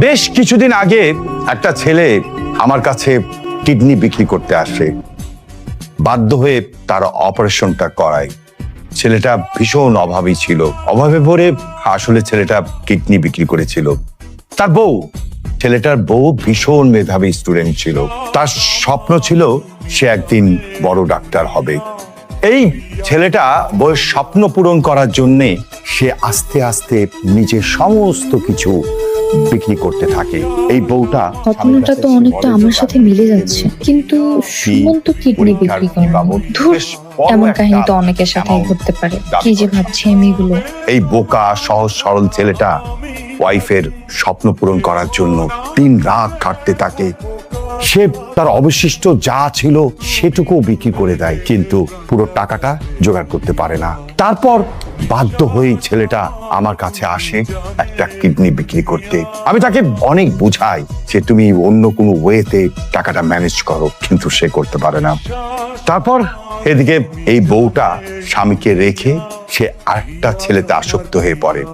বেশ কিছুদিন আগে একটা ছেলে আমার কাছে কিডনি বিক্রি করতে আসে। বাধ্য হয়ে তার অপারেশনটা করায়। ছেলেটা ভীষণ অভাবী ছিল, অভাবে পড়ে আসলে ছেলেটা কিডনি বিক্রি করেছিল। তার বউ, ছেলেটার বউ ভীষণ মেধাবী স্টুডেন্ট ছিল। তার স্বপ্ন ছিল সে একদিন বড় ডাক্তার হবে। এই ছেলেটা বউয়ের স্বপ্ন পূরণ করার জন্যে সে আস্তে আস্তে নিজের সমস্ত কিছু বিক্রি করতে থাকে। এই বউটা ঘটনাটা তো অনেকটা আমার সাথে মিলে যাচ্ছে, কিন্তু সুমন তো কিডনি বিক্রি করে। ধুর, এমন কাহিনী তো অনেকের সাথেই ঘটতে পারে। কি যে ভাবছি আমি এগুলো। এই বোকা সহজ সরল ছেলেটা ওয়াইফের স্বপ্ন পূরণ করার জন্য দিন রাত খাটতে থাকে। সে তার অবশিষ্ট যা ছিল সেটুকু বিক্রি করে দেয়, কিন্তু পুরো টাকাটা জোগাড় করতে পারে না। তারপর বাধ্য হয়ে ছেলেটা আমার কাছে আসে একটা কিডনি বিক্রি করতে। আমি তাকে অনেক বুঝাই যে তুমি অন্য কোনো ওয়েতে টাকাটা ম্যানেজ করো, কিন্তু সে করতে পারে না। তারপর এদিকে এই বউটা স্বামীকে রেখে সে আরেকটা ছেলেতে আসক্ত হয়ে পড়ে।